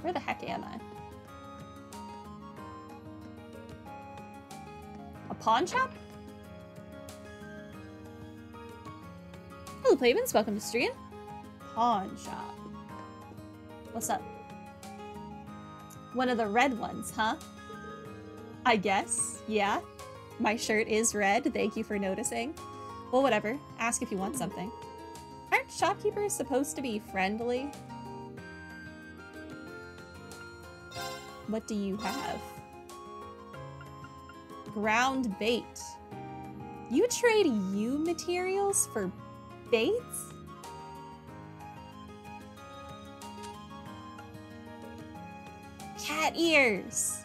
Where the heck am I? A pawn shop? Hello, Plavins. Welcome to stream. Pawn shop. What's up? One of the red ones, huh? I guess. Yeah. My shirt is red. Thank you for noticing. Well, whatever. Ask if you want something. Aren't shopkeepers supposed to be friendly? What do you have? Ground bait. You trade yew materials for baits? Cat ears!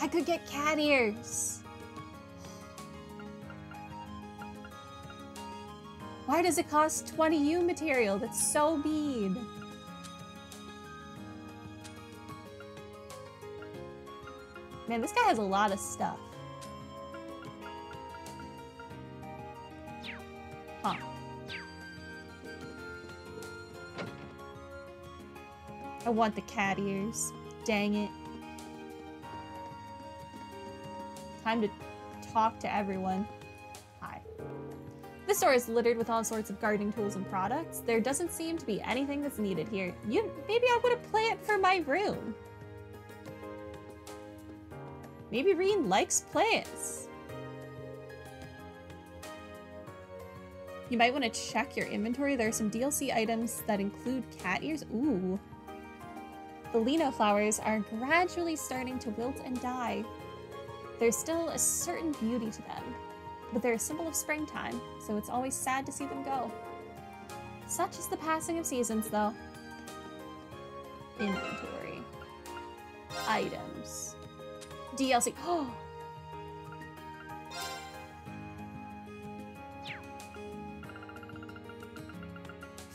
I could get cat ears! Why does it cost 20 yew material? That's so mean. Man, this guy has a lot of stuff. Huh. I want the cat ears. Dang it. Time to talk to everyone. Hi. This store is littered with all sorts of gardening tools and products. There doesn't seem to be anything that's needed here. Maybe I would have planned for my room. Maybe Reen likes plants. You might want to check your inventory. There are some DLC items that include cat ears. Ooh. The lino flowers are gradually starting to wilt and die. There's still a certain beauty to them, but they're a symbol of springtime, so it's always sad to see them go. Such is the passing of seasons, though. Inventory. Items. DLC. Oh!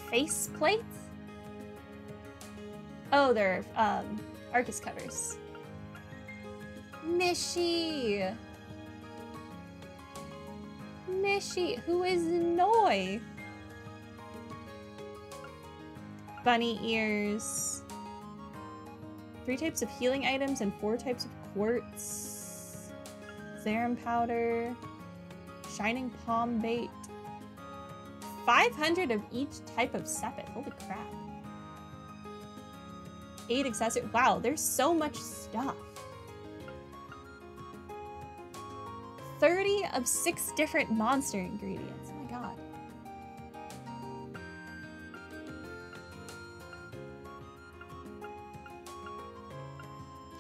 Face plates? Oh, they're, Arcus covers. Mishi! Mishi, who is Noi? Bunny ears. 3 types of healing items and 4 types of quartz. Serum powder. Shining palm bait. 500 of each type of sepet. Holy crap. 8 accessories. Wow, there's so much stuff. 30 of 6 different monster ingredients. Oh my god.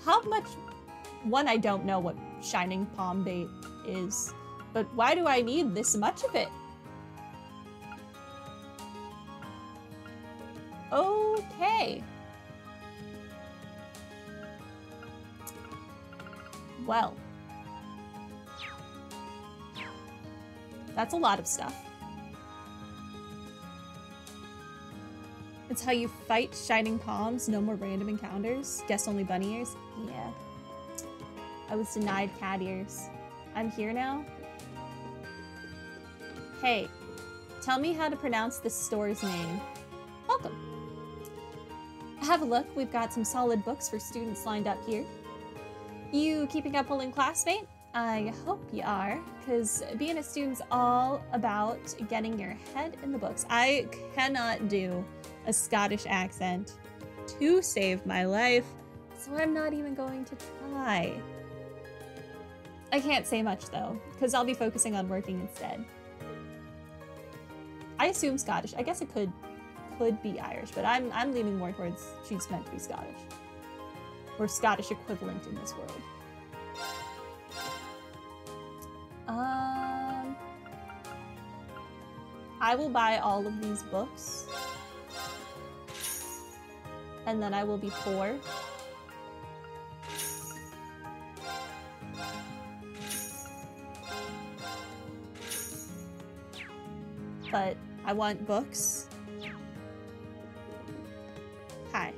How much... One, I don't know what shining palm bait is, but why do I need this much of it? Okay. Well. That's a lot of stuff. It's how you fight shining palms, no more random encounters. Guess only bunny ears? Yeah. I was denied cat ears. I'm here now? Hey, tell me how to pronounce this store's name. Welcome. Have a look, we've got some solid books for students lined up here. You keeping up well in class, mate? I hope you are, because being a student's all about getting your head in the books. I cannot do a Scottish accent to save my life, so I'm not even going to try. I can't say much though, because I'll be focusing on working instead. I assume Scottish. I guess it could be Irish, but I'm leaning more towards she's meant to be Scottish. Or Scottish equivalent in this world. I will buy all of these books. And then I will be poor. But I want books. Hi.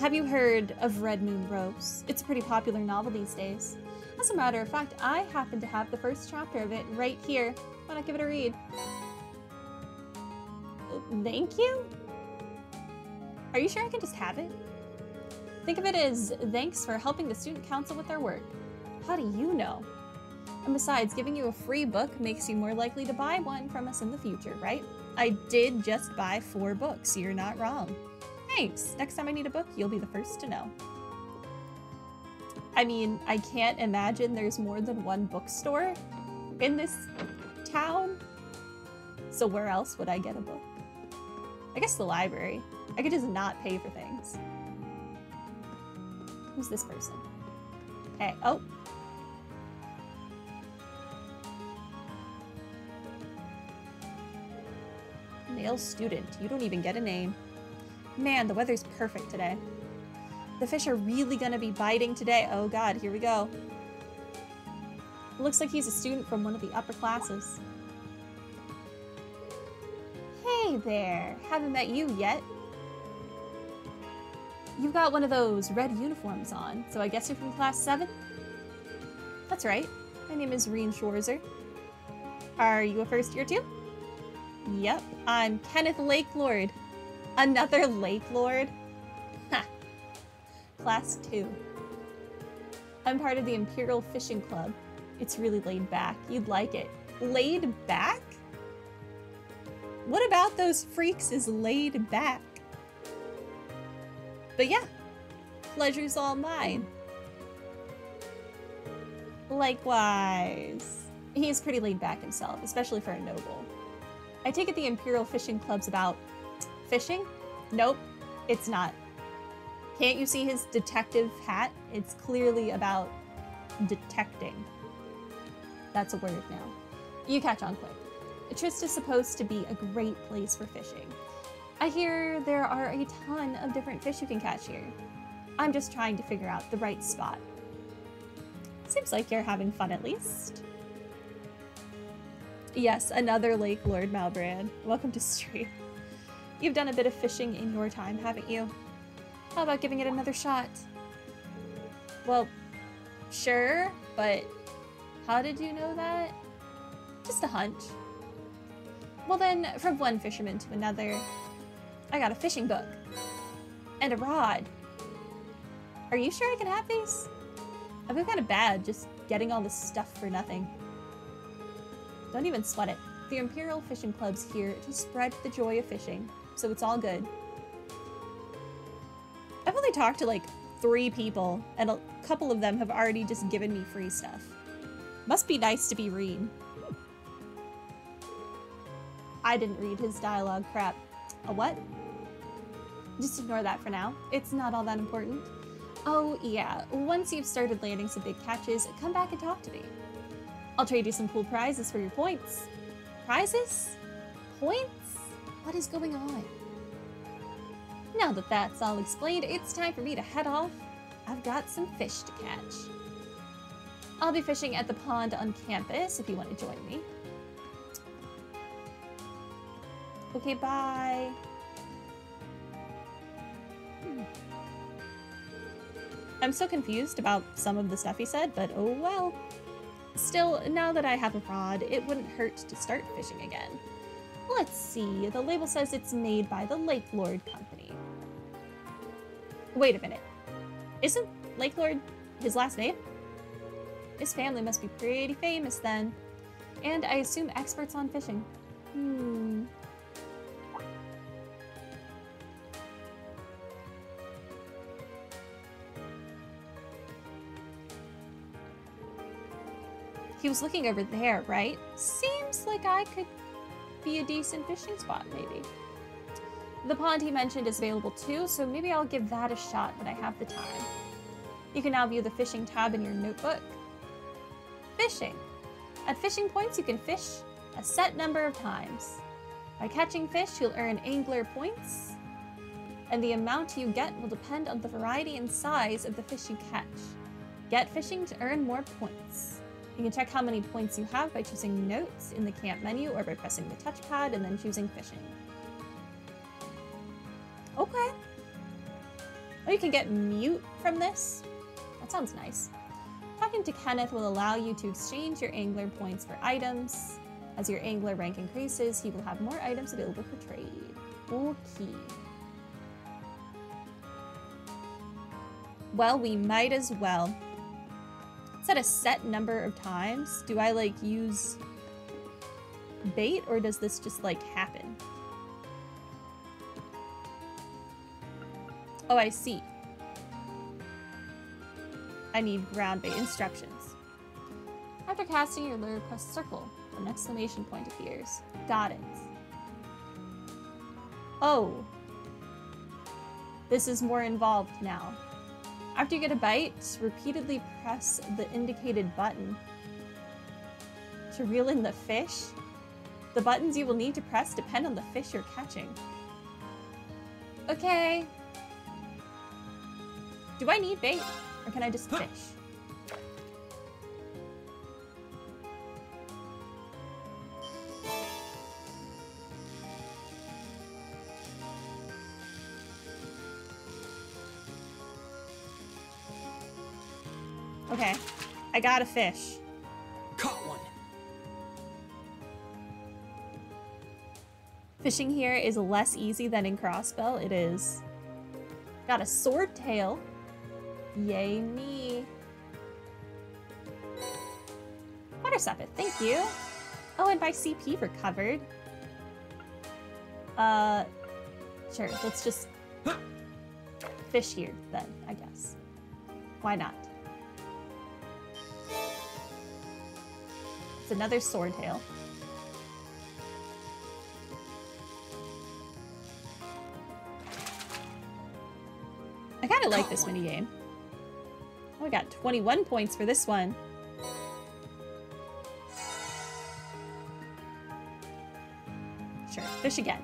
Have you heard of Red Moon Rose? It's a pretty popular novel these days. As a matter of fact, I happen to have the first chapter of it right here. Why not give it a read? Thank you? Are you sure I can just have it? Think of it as thanks for helping the student council with their work. How do you know? And besides, giving you a free book makes you more likely to buy one from us in the future, right? I did just buy 4 books. You're not wrong. Thanks. Next time I need a book, you'll be the first to know. I mean, I can't imagine there's more than one bookstore in this town. So where else would I get a book? I guess the library. I could just not pay for things. Who's this person? Hey, oh. Male student. You don't even get a name. Man, the weather's perfect today. The fish are really gonna be biting today. Oh god, here we go. It looks like he's a student from one of the upper classes. Hey there. Haven't met you yet. You've got one of those red uniforms on, so I guess you're from class 7? That's right. My name is Reen Schwarzer. Are you a first year too? Yep, I'm Kenneth Lakelord. Another Lakelord? Ha! Class 2. I'm part of the Imperial Fishing Club. It's really laid back. You'd like it. Laid back? What about those freaks is laid back? But yeah, pleasure's all mine. Likewise. He's pretty laid back himself, especially for a noble. I take it the Imperial Fishing Club's about fishing? Nope, it's not. Can't you see his detective hat? It's clearly about detecting. That's a word now. You catch on quick. Trist is supposed to be a great place for fishing. I hear there are a ton of different fish you can catch here. I'm just trying to figure out the right spot. Seems like you're having fun at least. Yes, another Lakelord Malbrand. Welcome to stream. You've done a bit of fishing in your time, haven't you? How about giving it another shot? Well, sure, but how did you know that? Just a hunch. Well then, from one fisherman to another, I got a fishing book. And a rod. Are you sure I can have these? I feel kind of bad just getting all this stuff for nothing. Don't even sweat it. The Imperial Fishing Club's here to spread the joy of fishing, so it's all good. I've only talked to like 3 people, and a couple of them have already just given me free stuff. Must be nice to be Reen. I didn't read his dialogue crap. A what? Just ignore that for now. It's not all that important. Oh yeah, once you've started landing some big catches, come back and talk to me. I'll trade you some cool prizes for your points. Prizes? Points? What is going on? Now that that's all explained, it's time for me to head off. I've got some fish to catch. I'll be fishing at the pond on campus if you want to join me. Okay, bye. I'm so confused about some of the stuff he said, but oh well. Still, now that I have a rod, it wouldn't hurt to start fishing again. Let's see, the label says it's made by the Lakelord Company. Wait a minute. Isn't Lakelord his last name? His family must be pretty famous then. And I assume experts on fishing. He was looking over there, right? Seems like I could be a decent fishing spot, maybe. The pond he mentioned is available too, so maybe I'll give that a shot when I have the time. You can now view the fishing tab in your notebook. Fishing. At fishing points, you can fish a set number of times. By catching fish, you'll earn angler points, and the amount you get will depend on the variety and size of the fish you catch. Get fishing to earn more points. You can check how many points you have by choosing Notes in the camp menu or by pressing the touchpad and then choosing Fishing. Okay. Oh, you can get mute from this? That sounds nice. Talking to Kenneth will allow you to exchange your angler points for items. As your angler rank increases, he will have more items available for trade. Okay. Well, we might as well. Is that a set number of times? Do I, like, use bait, or does this just, like, happen? Oh, I see. I need ground bait instructions. After casting your lure, press circle. An exclamation point appears. Got it. Oh. This is more involved now. After you get a bite, repeatedly press the indicated button to reel in the fish. The buttons you will need to press depend on the fish you're catching. Okay. Do I need bait, or can I just fish? Okay, I got a fish. Caught one. Fishing here is less easy than in Crossbell. It is. Got a sword tail. Yay me. Water Sappet, thank you. Oh, and my CP recovered. Sure, let's just fish here then, I guess. Why not? It's another sword tail. I kind of like this minigame. Oh, we got 21 points for this one. Sure, fish again.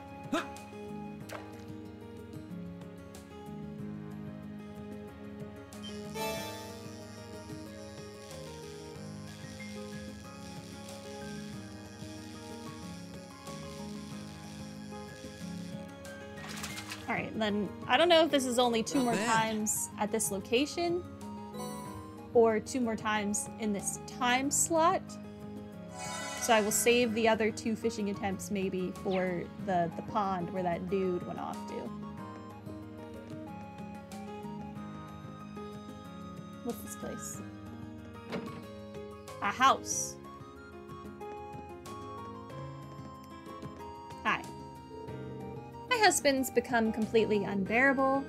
Alright, then I don't know if this is only two more times at this location or 2 more times in this time slot. So I will save the other 2 fishing attempts maybe for the pond where that dude went off to. What's this place? A house. Hi. My husband's become completely unbearable.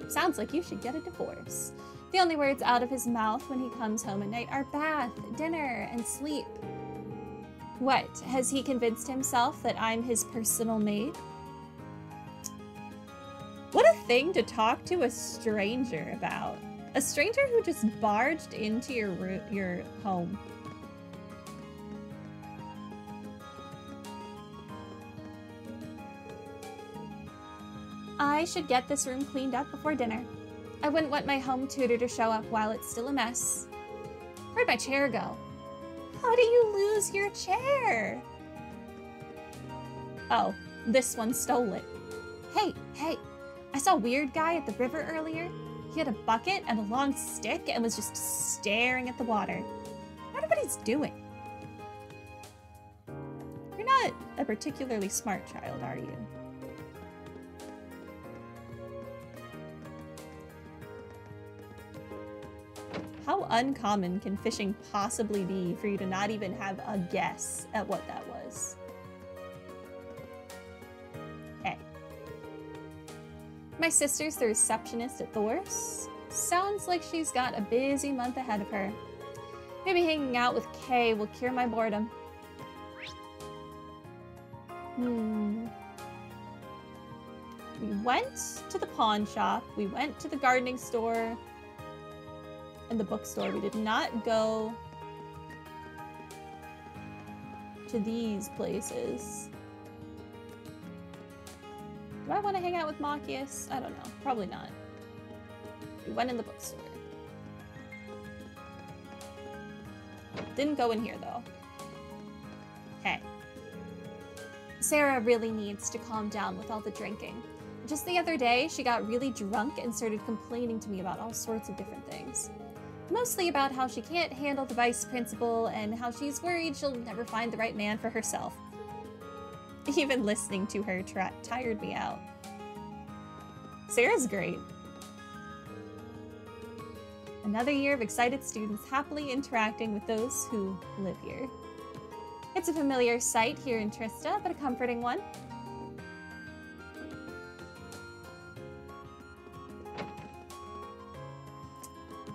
Sounds like you should get a divorce. The only words out of his mouth when he comes home at night are bath, dinner, and sleep. What, has he convinced himself that I'm his personal maid? What a thing to talk to a stranger about. A stranger who just barged into your home. I should get this room cleaned up before dinner. I wouldn't want my home tutor to show up while it's still a mess. Where'd my chair go? How do you lose your chair? Oh, this one stole it. Hey, I saw a weird guy at the river earlier. He had a bucket and a long stick and was just staring at the water. I wonder what he's doing. You're not a particularly smart child, are you? How uncommon can fishing possibly be for you to not even have a guess at what that was? Okay. My sister's the receptionist at Thor's. Sounds like she's got a busy month ahead of her. Maybe hanging out with Kay will cure my boredom. We went to the pawn shop. We went to the gardening store. And the bookstore. We did not go to these places. Do I want to hang out with Machias? I don't know. Probably not. We went in the bookstore. Didn't go in here, though. Okay. Sarah really needs to calm down with all the drinking. Just the other day, she got really drunk and started complaining to me about all sorts of different things. Mostly about how she can't handle the vice principal and how she's worried she'll never find the right man for herself. Even listening to her tired me out. Sarah's great. Another year of excited students happily interacting with those who live here. It's a familiar sight here in Trista, but a comforting one.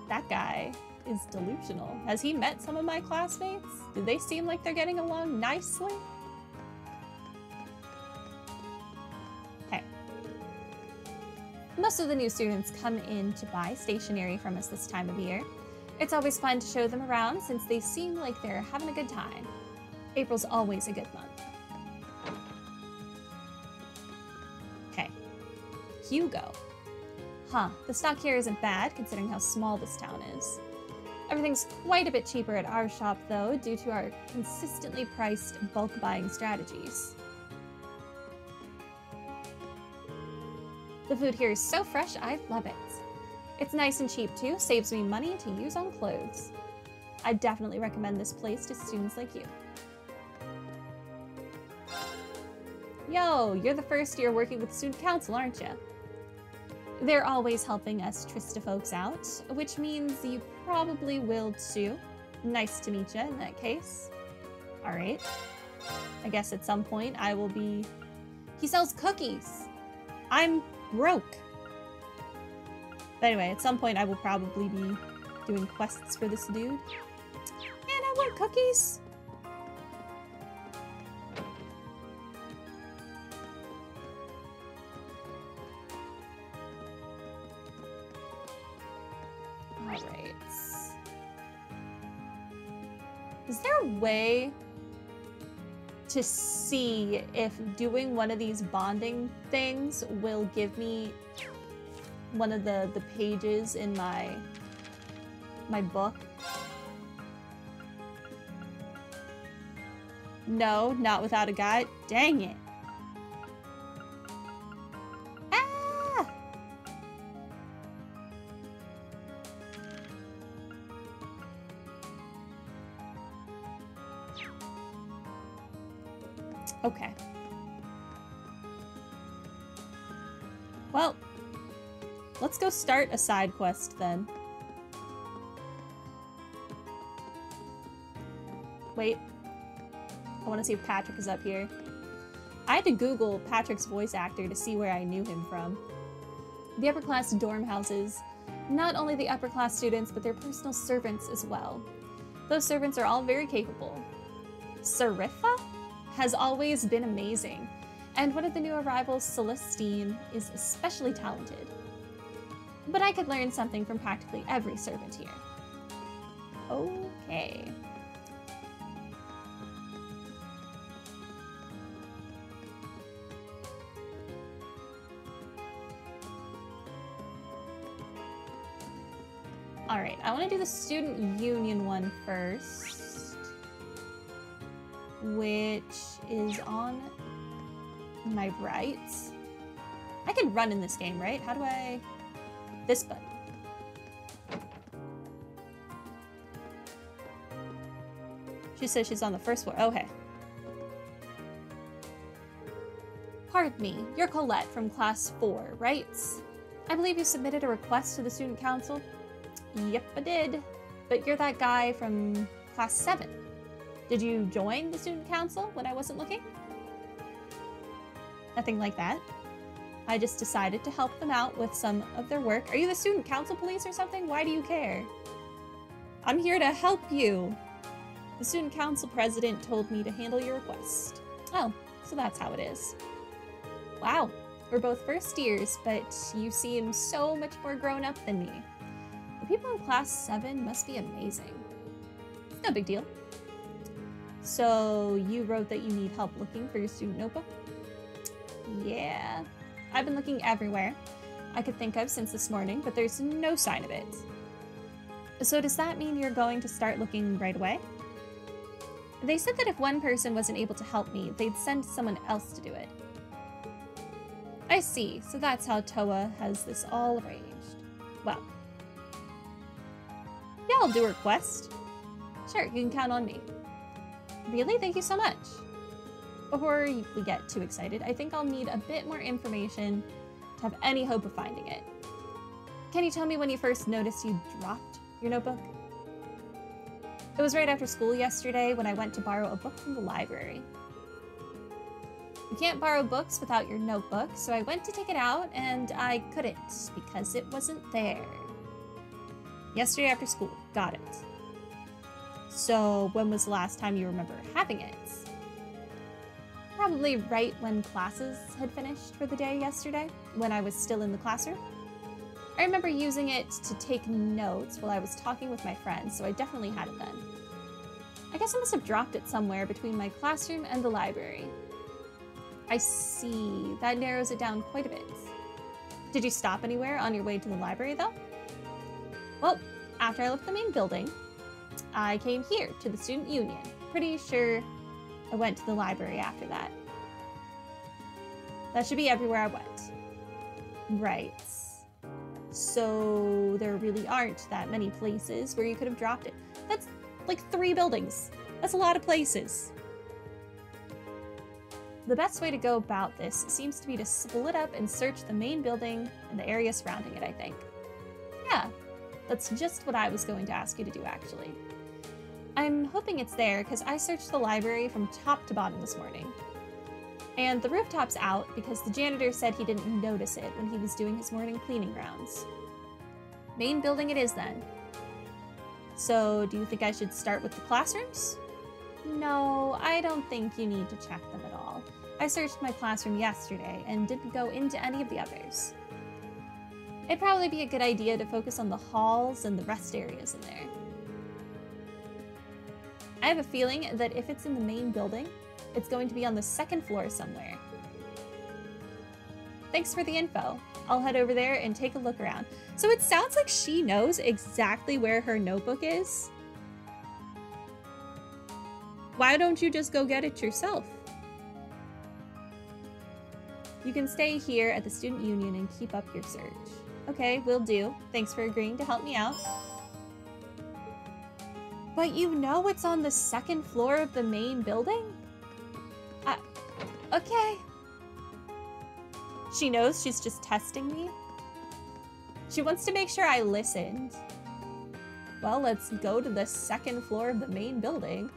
That guy is delusional. Has he met some of my classmates? Do they seem like they're getting along nicely? Okay. Most of the new students come in to buy stationery from us this time of year. It's always fun to show them around since they seem like they're having a good time. April's always a good month. Okay. Hugo. Huh, the stock here isn't bad considering how small this town is. Everything's quite a bit cheaper at our shop though, due to our consistently priced bulk buying strategies. The food here is so fresh, I love it. It's nice and cheap too, saves me money to use on clothes. I definitely recommend this place to students like you. Yo, you're the first year working with student council, aren't you? They're always helping us Trista folks out, which means you probably will too. Nice to meet you in that case. Alright. I guess at some point I will be... He sells cookies! I'm broke! But anyway, at some point I will probably be doing quests for this dude. And I want cookies! Alright. Is there a way to see if doing one of these bonding things will give me one of the pages in my book? No, not without a guide. Dang it. Ah! Okay. Well, let's go start a side quest then. Wait. I want to see if Patrick is up here. I had to Google Patrick's voice actor to see where I knew him from. The upper class dorm houses not only the upper class students, but their personal servants as well. Those servants are all very capable. Serifa has always been amazing, and one of the new arrivals, Celestine, is especially talented. But I could learn something from practically every servant here. Okay. Alright, I want to do the student union one first. Which is on my right. I can run in this game, right? How do I... This button. She says she's on the first floor. Okay. Pardon me, you're Colette from class 4, right? I believe you submitted a request to the student council. Yep, I did. But you're that guy from class 7. Did you join the student council when I wasn't looking? Nothing like that. I just decided to help them out with some of their work. Are you the student council police or something? Why do you care? I'm here to help you. The student council president told me to handle your request. Oh, so that's how it is. Wow, we're both first years, but you seem so much more grown up than me. The people in class 7 must be amazing. It's no big deal. So you wrote that you need help looking for your student notebook? Yeah, I've been looking everywhere I could think of since this morning, but there's no sign of it. So does that mean you're going to start looking right away? They said that if one person wasn't able to help me, they'd send someone else to do it. I see, so that's how Toa has this all arranged. Well, yeah, I'll do a request. Sure, you can count on me. Really? Thank you so much. Before we get too excited, I think I'll need a bit more information to have any hope of finding it. Can you tell me when you first noticed you dropped Your notebook? It was right after school yesterday when I went to borrow a book from the library. You can't borrow books without your notebook, so I went to take it out and I couldn't because it wasn't there. Yesterday after school. Got it. So when was the last time you remember having it? Probably right when classes had finished for the day yesterday, when I was still in the classroom. I remember using it to take notes while I was talking with my friends, so I definitely had it then. I guess I must have dropped it somewhere between my classroom and the library. I see. That narrows it down quite a bit. Did you stop anywhere on your way to the library, though? Well, after I left the main building, I came here to the student union. Pretty sure I went to the library after that. That should be everywhere I went. Right. So there really aren't that many places where you could have dropped it. That's like 3 buildings. That's a lot of places. The best way to go about this seems to be to split up and search the main building and the area surrounding it, I think. Yeah, that's just what I was going to ask you to do, actually. I'm hoping it's there because I searched the library from top to bottom this morning. And the rooftop's out because the janitor said he didn't notice it when he was doing his morning cleaning rounds. Main building it is then. So, do you think I should start with the classrooms? No, I don't think you need to check them at all. I searched my classroom yesterday and didn't go into any of the others. It'd probably be a good idea to focus on the halls and the rest areas in there. I have a feeling that if it's in the main building, it's going to be on the 2nd floor somewhere. Thanks for the info. I'll head over there and take a look around. So it sounds like she knows exactly where her notebook is. Why don't you just go get it yourself? You can stay here at the student union and keep up your search. Okay, will do. Thanks for agreeing to help me out. But you know it's on the 2nd floor of the main building? Okay. She knows she's just testing me. She wants to make sure I listened. Well, let's go to the 2nd floor of the main building.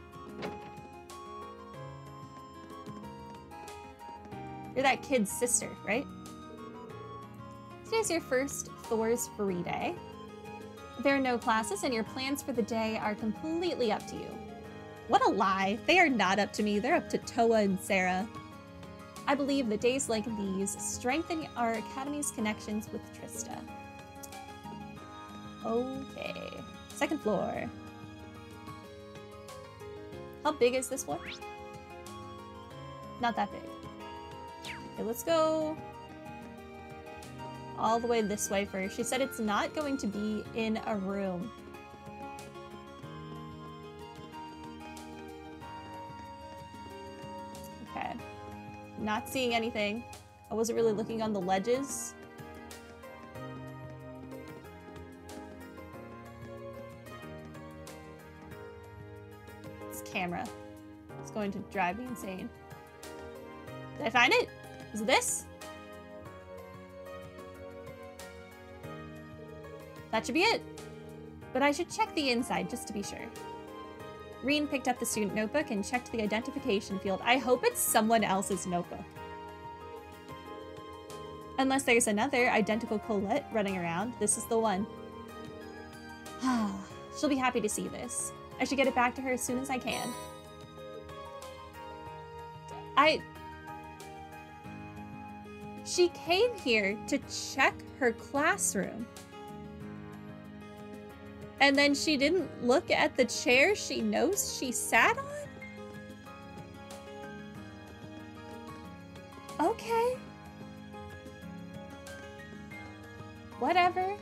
You're that kid's sister, right? Today's your first Thor's free day. There are no classes and your plans for the day are completely up to you. What a lie. They are not up to me. They're up to Toa and Sarah. I believe that days like these strengthen our Academy's connections with Trista. Okay. 2nd floor. How big is this floor? Not that big. Okay, let's go all the way this way first. She said it's not going to be in a room. Okay. Not seeing anything. I wasn't really looking on the ledges. This camera is going to drive me insane. Did I find it? Is it this? That should be it. But I should check the inside just to be sure. Reen picked up the student notebook and checked the identification field. I hope it's someone else's notebook. Unless there's another identical Colette running around, this is the one. She'll be happy to see this. I should get it back to her as soon as I can. She came here to check her classroom. And then she didn't look at the chair she knows she sat on? Okay. Whatever.